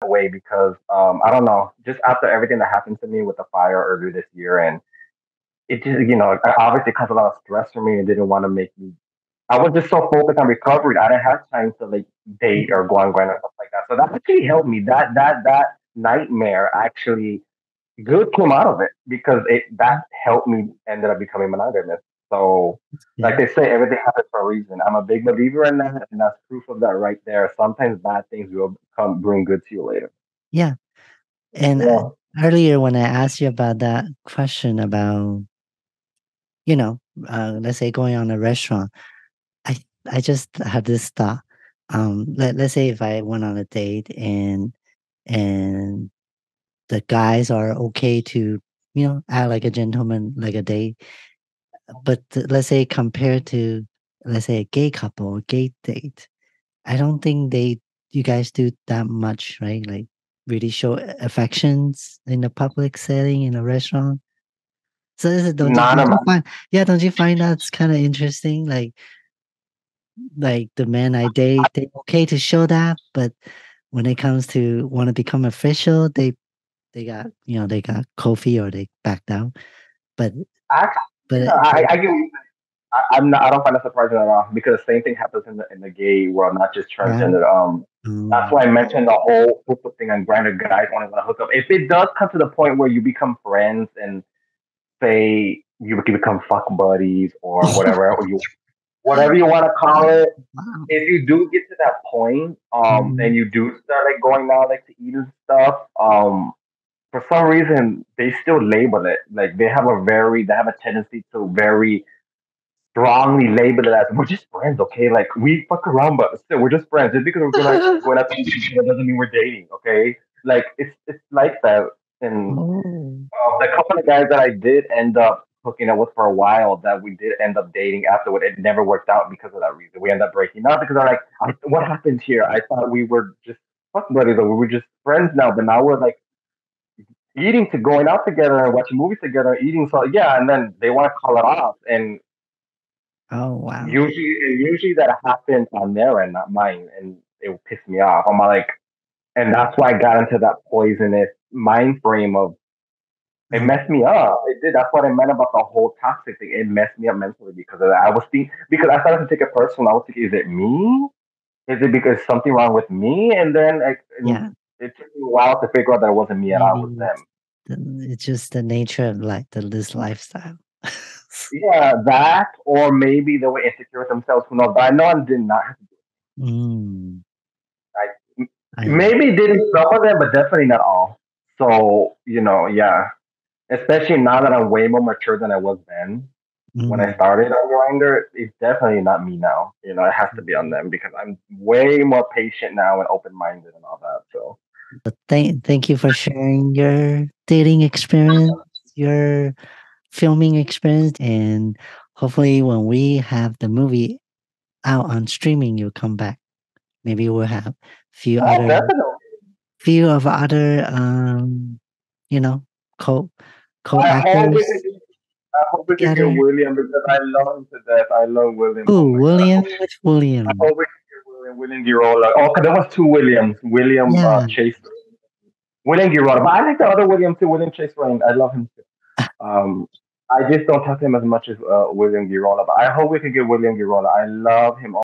away because I don't know, just after everything that happened to me with the fire earlier this year, and it just obviously caused a lot of stress for me and didn't want to make me. I was just so focused on recovery, I didn't have time to like date or go on grind or stuff like that. So that actually helped me. That nightmare actually good came out of it because it that helped me ended up becoming monogamous. So, like Yeah. they say, everything happens for a reason. I'm a big believer in that, and that's proof of that right there. Sometimes bad things will come bring good to you later. Yeah. And Yeah. earlier when I asked you about that question about, you know, let's say going on a restaurant, I I just had this thought. Let's say if I went on a date and the guys are okay to, act like a gentleman, like a date, but let's say compared to, let's say, a gay couple or gay date, I don't think you guys do that much, right? Like really show affections in a public setting in a restaurant. So is it, Not don't a you find, yeah, don't you find that's kind of interesting? Like the men I date, they okay to show that, but when it comes to want to become official, they got, they got coffee or they backed out. But actually, but I get. I'm not. I don't find that surprising at all because the same thing happens in the gay world, not just right. transgender. That's Um, why I mentioned the whole hookup thing on Grindr. Guys only want to hook up. If it does come to the point where you become friends and say you can become fuck buddies or whatever you want to call it. wow. If you do get to that point, and Mhm. you do start like going out like to eat and stuff, for some reason they still label it like they have a tendency to very strongly label it as we're just friends, okay? Like we fuck around, but still we're just friends. Just because we're going out to eat together doesn't mean we're dating, okay? Like it's like that. And Oh. the couple of guys that I did end up hooking up with for a while that we did end up dating afterward, it never worked out because of that reason. We ended up breaking up because I'm like, what happened here? I thought we were just fuck buddies or we were just friends now, but now we're like eating to going out together and watching movies together, eating so yeah, and then they want to call it off, and Oh, wow. usually that happens on their end, not mine, and it will piss me off. I'm like, and that's why I got into that poisonous mind frame of it Oh, messed me up. It did. That's what I meant about the whole toxic thing. It messed me up mentally because of that. I was thinking because I started to take it personal. I was thinking, is it me? Is it because something wrong with me? And then yeah. it took me a while to figure out that it wasn't me at all. It was Maybe them. it's just the nature of like this lifestyle. Yeah, that or maybe they were insecure with themselves. Who knows? But I know I did not. Mm, I I maybe did some of them, but definitely not all. So yeah. Especially now that I'm way more mature than I was then. When I mm, started on Grinder, it's definitely not me now. It has to be on them because I'm way more patient now and open minded and all that. So but thank you for sharing your dating experience, your filming experience, and hopefully when we have the movie out on streaming, you'll come back. Maybe we'll have oh, definitely. few of other you know co I hope we actors can get, I hope we can get together. William because I love him to death. I love William. Oh Oh, my god. William, which I William? hope we can get William Girola. Oh, 'cause there was two Williams. William Yeah. Chase. William Girola. But I like the other William too. William Chase Rain. I love him too. Um, I just don't talk to him as much as William Girola. But I hope we can get William Girola. I love him.